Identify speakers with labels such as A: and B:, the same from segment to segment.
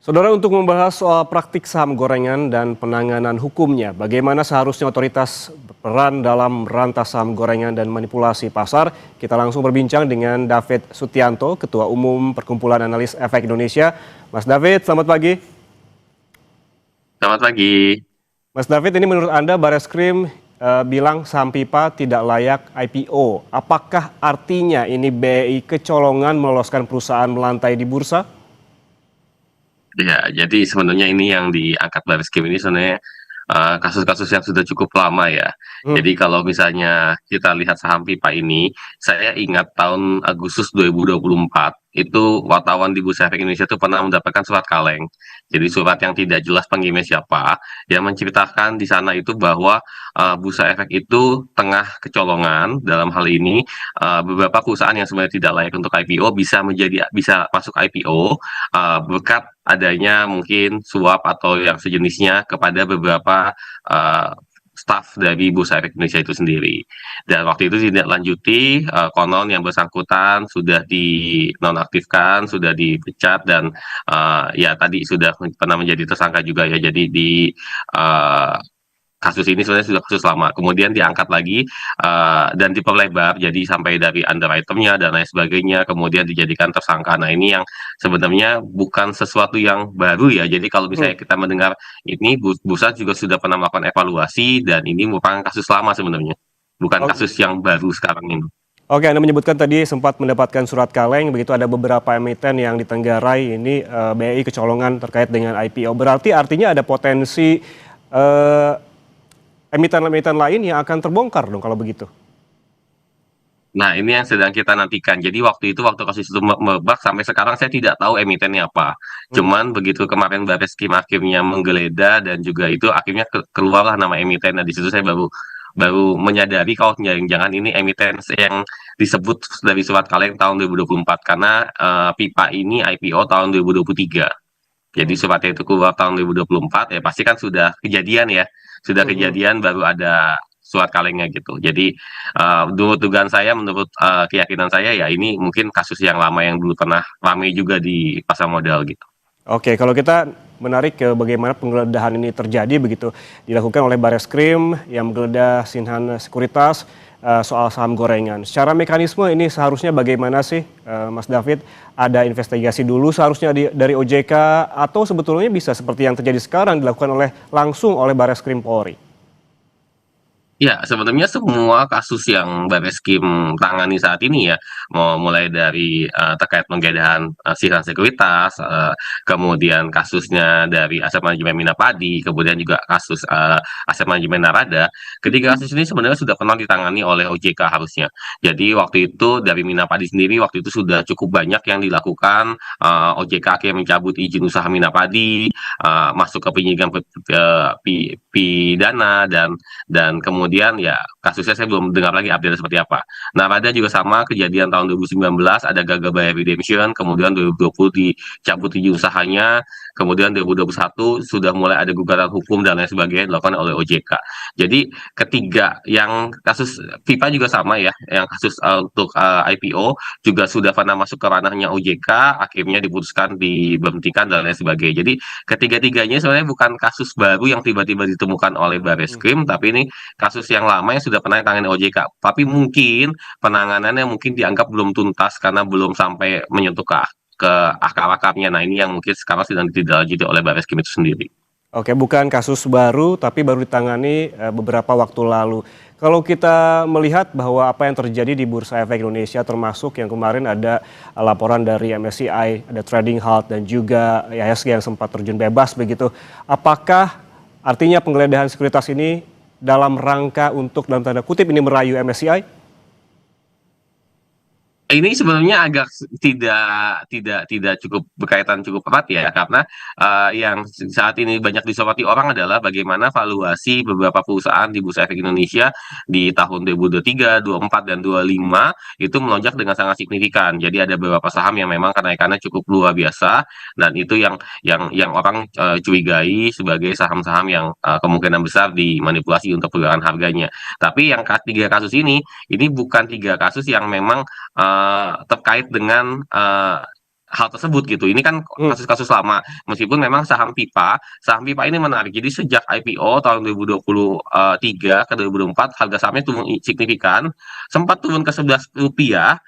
A: Saudara, untuk membahas soal praktik saham gorengan dan penanganan hukumnya, bagaimana seharusnya otoritas berperan dalam merantas saham gorengan dan manipulasi pasar, kita langsung berbincang dengan David Sutianto, Ketua Umum Perkumpulan Analis Efek Indonesia. Mas David, selamat pagi.
B: Selamat pagi.
A: Mas David, ini menurut Anda Bareskrim bilang saham pipa tidak layak IPO. Apakah artinya ini BI kecolongan meloloskan perusahaan melantai di bursa?
B: Ya, jadi sebenarnya ini yang diangkat Bareskrim ini sebenarnya kasus-kasus yang sudah cukup lama ya.
A: Hmm.
B: Jadi kalau misalnya kita lihat saham pipa ini, saya ingat tahun Agustus 2024 itu wartawan di Bursa Efek Indonesia itu pernah mendapatkan surat kaleng. Jadi surat yang tidak jelas pengirimnya siapa, yang menceritakan di sana itu bahwa Bursa Efek itu tengah kecolongan dalam hal ini beberapa perusahaan yang sebenarnya tidak layak untuk IPO bisa masuk IPO berkat adanya mungkin suap atau yang sejenisnya kepada beberapa uh, staf dari Bursa Efek Indonesia itu sendiri. Dan waktu itu tidak lanjuti, konon yang bersangkutan sudah dinonaktifkan, sudah dipecat, dan ya tadi sudah pernah menjadi tersangka juga ya. Jadi di uh, kasus ini sebenarnya sudah kasus lama, kemudian diangkat lagi dan diperlebar, jadi sampai dari underwriter-nya dan lain sebagainya, kemudian dijadikan tersangka. Nah ini yang sebenarnya bukan sesuatu yang baru ya, jadi kalau
A: Hmm.
B: misalnya kita mendengar ini, Bursa juga sudah pernah melakukan evaluasi, dan ini merupakan kasus lama sebenarnya, bukan
A: Oh,
B: kasus yang baru sekarang ini.
A: Oke, Anda menyebutkan tadi sempat mendapatkan surat kaleng, begitu ada beberapa emiten yang ditenggarai ini BI kecolongan terkait dengan IPO. Berarti artinya ada potensi eh, emiten-emiten lain yang akan terbongkar dong kalau begitu.
B: Nah, ini yang sedang kita nantikan. Jadi waktu kasus itu merebak, sampai sekarang saya tidak tahu emitennya apa.
A: Hmm.
B: Cuman begitu kemarin Barreskrim akhirnya menggeledah dan juga itu akhirnya keluarlah nama emiten. Nah, di situ saya baru baru menyadari kalau jangan-jangan ini emiten yang disebut dari surat kaleng tahun 2024, karena pipa ini IPO tahun 2023. Jadi
A: Hmm.
B: suratnya itu keluar tahun 2024, ya pasti kan sudah kejadian ya. Sudah
A: Hmm.
B: kejadian baru ada surat kalengnya gitu. Jadi menurut dugaan saya, menurut keyakinan saya ya ini mungkin kasus yang lama yang dulu pernah ramai juga di pasar modal gitu.
A: Oke, kalau kita menarik ke bagaimana penggeledahan ini terjadi begitu dilakukan oleh Bareskrim yang menggeledah Sinhan Sekuritas soal saham gorengan. Secara mekanisme ini seharusnya bagaimana sih, Mas David? Ada investigasi dulu seharusnya dari OJK atau sebetulnya bisa seperti yang terjadi sekarang dilakukan langsung oleh Bareskrim Polri?
B: Ya, sebenarnya semua kasus yang Barreskrim tangani saat ini ya, mau mulai dari terkait penggeledahan Sihran Sekuritas, kemudian kasusnya dari Aset Manajemen Minapadi, kemudian juga kasus Aset Manajemen Narada. Ketiga kasus ini sebenarnya sudah pernah ditangani oleh OJK harusnya. Jadi waktu itu dari Minapadi sendiri waktu itu sudah cukup banyak yang dilakukan. OJK akhirnya mencabut izin usaha Minapadi, masuk ke penyidikan pidana, dan kemudian ya kasusnya saya belum dengar lagi update seperti apa. Nah, Rada juga sama, kejadian tahun 2019 ada gagal bayar redemption, kemudian 2020 dicabut izin usahanya, kemudian 2021 sudah mulai ada gugatan hukum dan lain sebagainya dilakukan oleh OJK. Jadi ketiga yang kasus FIFA juga sama ya, yang kasus untuk IPO juga sudah pernah masuk ke ranahnya OJK, akhirnya diputuskan diberhentikan dan lain sebagainya. Jadi ketiga-tiganya sebenarnya bukan kasus baru yang tiba-tiba ditemukan oleh
A: Hmm.
B: Barreskrim, tapi ini kasus yang lama yang sudah pernah ditangani OJK. Tapi mungkin penanganannya mungkin dianggap belum tuntas karena belum sampai menyentuh ke akar-akarnya. Nah, ini yang mungkin sekarang sedang ditindaklanjuti oleh Barreskrim itu sendiri.
A: Oke, bukan kasus baru, tapi baru ditangani beberapa waktu lalu. Kalau kita melihat bahwa apa yang terjadi di Bursa Efek Indonesia, termasuk yang kemarin ada laporan dari MSCI, ada trading halt, dan juga IHSG yang sempat terjun bebas begitu. Apakah artinya penggeledahan sekuritas ini dalam rangka untuk dalam tanda kutip ini merayu MSCI?
B: Ini sebenarnya agak tidak cukup berkaitan cukup erat ya, karena yang saat ini banyak disoroti orang adalah bagaimana valuasi beberapa perusahaan di Bursa Efek Indonesia di tahun 2023, 24, dan 25 itu melonjak dengan sangat signifikan. Jadi ada beberapa saham yang memang kenaikannya cukup luar biasa, dan itu yang orang curigai sebagai saham-saham yang kemungkinan besar dimanipulasi untuk pergerakan harganya. Tapi yang tiga kasus ini bukan tiga kasus yang memang terkait dengan hal tersebut gitu. Ini kan
A: Hmm.
B: kasus-kasus lama. Meskipun memang saham Pipa ini menarik. Jadi sejak IPO tahun 2023 ke 2024 harga sahamnya turun signifikan, sempat turun ke Rp11.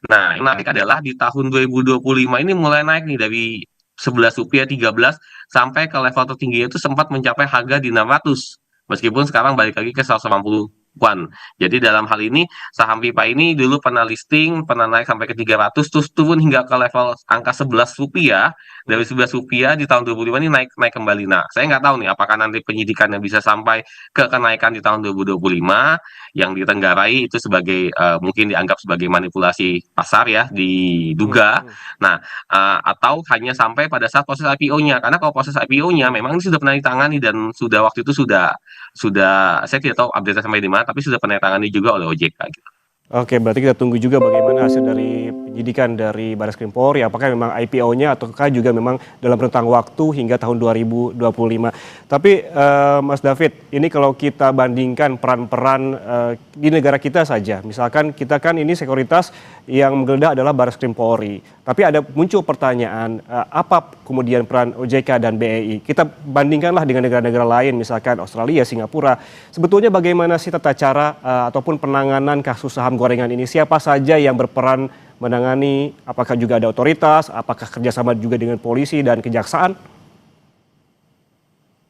B: Nah, yang menarik adalah di tahun 2025 ini mulai naik nih dari Rp11, 13 sampai ke level tertinggi itu sempat mencapai harga di 600. Meskipun sekarang balik lagi ke 180-an. Jadi dalam hal ini saham Pipa ini dulu pernah listing, pernah naik sampai ke 300, terus turun hingga ke level angka Rp11. Dari Rp11 di tahun 2005 ini naik naik kembali. Nah, saya nggak tahu nih apakah nanti penyidikannya bisa sampai ke kenaikan di tahun 2025 yang ditenggarai itu sebagai mungkin dianggap sebagai manipulasi pasar ya,
A: Hmm.
B: diduga.
A: Hmm.
B: Nah, atau hanya sampai pada saat proses IPO-nya. Karena kalau proses IPO-nya memang ini sudah pernah ditangani dan sudah waktu itu sudah saya tidak tahu update sampai di mana, tapi sudah pernah ditangani juga oleh OJK gitu.
A: Oke, berarti kita tunggu juga bagaimana hasil dari penyidikan dari Barreskrim Polri, apakah memang IPO-nya ataukah juga memang dalam rentang waktu hingga tahun 2025. Tapi Mas David, ini kalau kita bandingkan peran-peran di negara kita saja, misalkan kita kan ini sekuritas yang menggeledah adalah Barreskrim Polri. Tapi ada muncul pertanyaan, apa kemudian peran OJK dan BEI? Kita bandingkanlah dengan negara-negara lain, misalkan Australia, Singapura. Sebetulnya bagaimana sih tata cara ataupun penanganan kasus saham gorengan ini? Siapa saja yang berperan menangani? Apakah juga ada otoritas? Apakah kerjasama juga dengan polisi dan kejaksaan?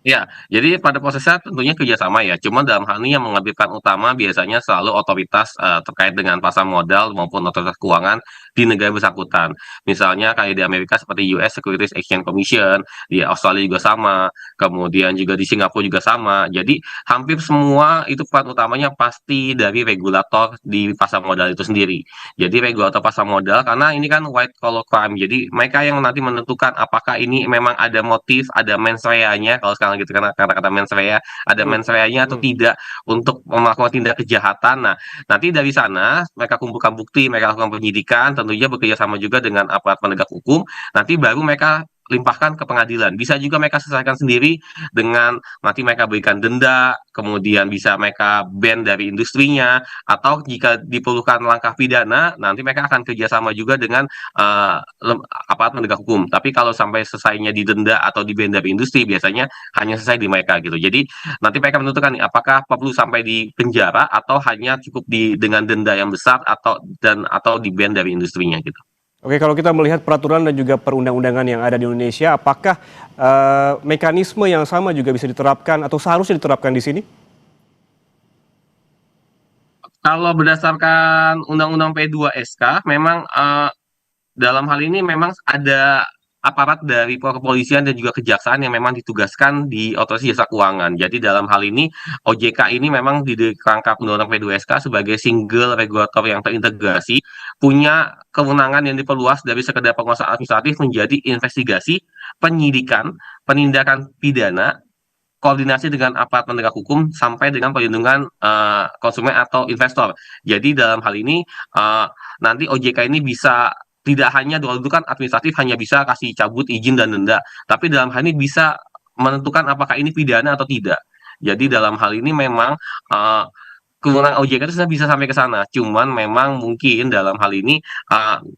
B: Ya, jadi pada prosesnya tentunya kerjasama ya. Cuma dalam hal ini yang mengambil peran utama biasanya selalu otoritas terkait dengan pasar modal maupun otoritas keuangan di negara bersangkutan. Misalnya kayak di Amerika seperti US Securities Exchange Commission, di Australia juga sama, kemudian juga di Singapura juga sama. Jadi hampir semua itu peran utamanya pasti dari regulator di pasar modal itu sendiri. Jadi regulator pasar modal karena ini kan white collar crime. Jadi mereka yang nanti menentukan apakah ini memang ada motif, ada mens rea-nya kalau sekarang gitu kan kata-kata mens rea, ada
A: Hmm.
B: mens rea-nya atau
A: Hmm.
B: tidak untuk melakukan tindak kejahatan. Nah, nanti dari sana mereka kumpulkan bukti, mereka lakukan penyidikan, tentunya bekerja sama juga dengan aparat penegak hukum. Nanti baru mereka limpahkan ke pengadilan. Bisa juga mereka selesaikan sendiri dengan nanti mereka berikan denda, kemudian bisa mereka ban dari industrinya, atau jika diperlukan langkah pidana, nanti mereka akan kerjasama juga dengan eh, aparat penegak hukum. Tapi kalau sampai selesainya didenda atau di-ban dari industri, biasanya hanya selesai di mereka gitu. Jadi nanti mereka menentukan nih, apakah perlu sampai di penjara atau hanya cukup dengan denda yang besar atau di-ban dari industrinya gitu.
A: Oke, kalau kita melihat peraturan dan juga perundang-undangan yang ada di Indonesia, apakah mekanisme yang sama juga bisa diterapkan atau seharusnya diterapkan di sini?
B: Kalau berdasarkan Undang-Undang P2SK, memang dalam hal ini memang ada aparat dari kepolisian dan juga kejaksaan yang memang ditugaskan di otoritas jasa keuangan. Jadi dalam hal ini OJK ini memang di kerangka Undang-Undang P2SK sebagai single regulator yang terintegrasi, punya kewenangan yang diperluas dari sekedar penguasaan administratif menjadi investigasi, penyidikan, penindakan pidana, koordinasi dengan aparat penegak hukum sampai dengan perlindungan konsumen atau investor. Jadi dalam hal ini uh, nanti OJK ini bisa tidak hanya dulu kan administratif hanya bisa kasih cabut izin dan denda, tapi dalam hal ini bisa menentukan apakah ini pidana atau tidak. Jadi dalam hal ini memang uh, kewenangan OJK itu sudah bisa sampai ke sana. Cuman memang mungkin dalam hal ini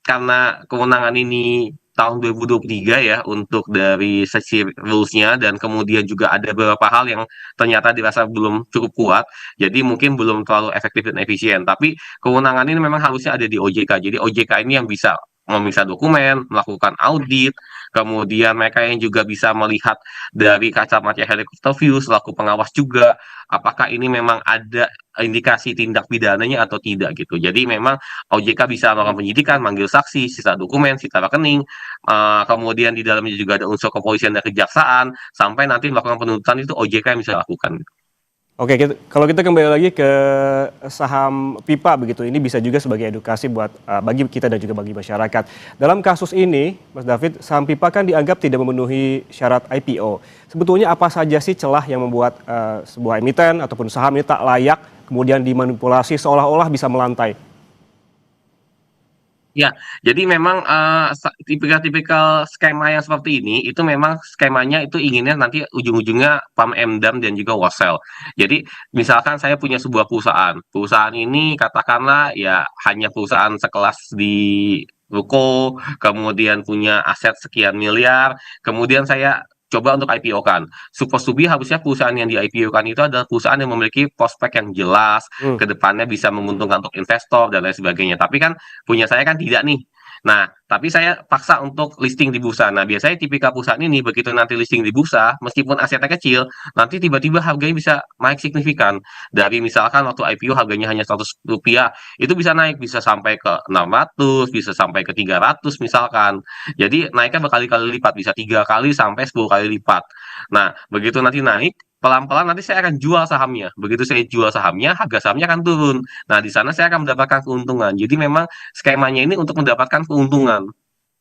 B: karena kewenangan ini tahun 2023 ya untuk dari sesi rules-nya dan kemudian juga ada beberapa hal yang ternyata dirasa belum cukup kuat. Jadi mungkin belum terlalu efektif dan efisien. Tapi kewenangan ini memang harusnya ada di OJK. Jadi OJK ini yang bisa memeriksa dokumen, melakukan audit, kemudian mereka yang juga bisa melihat dari kacamata helikopter view selaku pengawas juga apakah ini memang ada indikasi tindak pidananya atau tidak gitu. Jadi memang OJK bisa melakukan penyidikan, manggil saksi, sisa dokumen, sisa rekening, kemudian di dalamnya juga ada unsur kepolisian dan kejaksaan, sampai nanti melakukan penuntutan itu OJK yang bisa lakukan.
A: Oke, kalau kita kembali lagi ke saham pipa begitu, ini bisa juga sebagai edukasi buat bagi kita dan juga bagi masyarakat. Dalam kasus ini, Mas David, saham pipa kan dianggap tidak memenuhi syarat IPO. Sebetulnya apa saja sih celah yang membuat sebuah emiten ataupun saham ini tak layak kemudian dimanipulasi seolah-olah bisa melantai?
B: Ya, jadi memang tipikal-tipikal skema yang seperti ini itu memang skemanya itu inginnya nanti ujung-ujungnya pam emdam dan juga wasel. Jadi misalkan saya punya sebuah perusahaan, perusahaan ini katakanlah ya hanya perusahaan sekelas di ruko, kemudian punya aset sekian miliar, kemudian saya coba untuk IPO-kan. Supposed to be harusnya perusahaan yang di IPO-kan itu adalah perusahaan yang memiliki prospek yang jelas,
A: Hmm,
B: ke depannya bisa menguntungkan untuk investor dan lain sebagainya. Tapi kan punya saya kan tidak nih. Nah, tapi saya paksa untuk listing di bursa. Nah, biasanya tipikal perusahaan ini begitu nanti listing di bursa, meskipun asetnya kecil, nanti tiba-tiba harganya bisa naik signifikan. Dari misalkan waktu IPO harganya hanya Rp100, itu bisa naik, bisa sampai ke 600, bisa sampai ke 300 misalkan. Jadi naiknya berkali-kali lipat, bisa 3 kali sampai 10 kali lipat. Nah, begitu nanti naik, pelan-pelan nanti saya akan jual sahamnya. Begitu saya jual sahamnya, harga sahamnya akan turun. Nah, di sana saya akan mendapatkan keuntungan. Jadi memang skemanya ini untuk mendapatkan keuntungan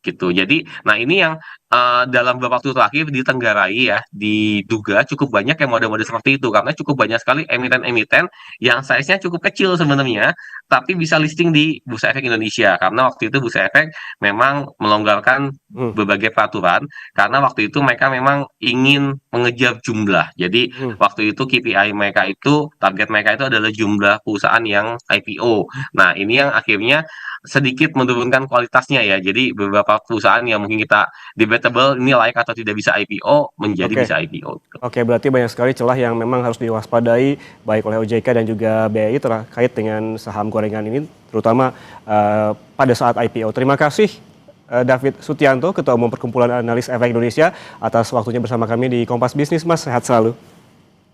B: gitu. Jadi, nah ini yang dalam beberapa waktu terakhir ditenggarai ya, diduga cukup banyak yang model-model seperti itu karena cukup banyak sekali emiten-emiten yang size-nya cukup kecil sebenarnya, tapi bisa listing di Bursa Efek Indonesia karena waktu itu Bursa Efek memang melonggarkan
A: hmm,
B: berbagai peraturan karena waktu itu mereka memang ingin mengejar jumlah. Jadi
A: hmm.
B: waktu itu KPI mereka itu target mereka itu adalah jumlah perusahaan yang IPO. Nah, ini yang akhirnya sedikit menurunkan kualitasnya ya. Jadi beberapa perusahaan yang mungkin kita debatable ini layak atau tidak bisa IPO menjadi
A: Oke.
B: bisa IPO.
A: Oke, berarti banyak sekali celah yang memang harus diwaspadai baik oleh OJK dan juga BI terkait dengan saham gorengan ini, terutama pada saat IPO. Terima kasih David Sutianto, Ketua Umum Perkumpulan Analis Efek Indonesia, atas waktunya bersama kami di Kompas Bisnis, Mas. Sehat selalu.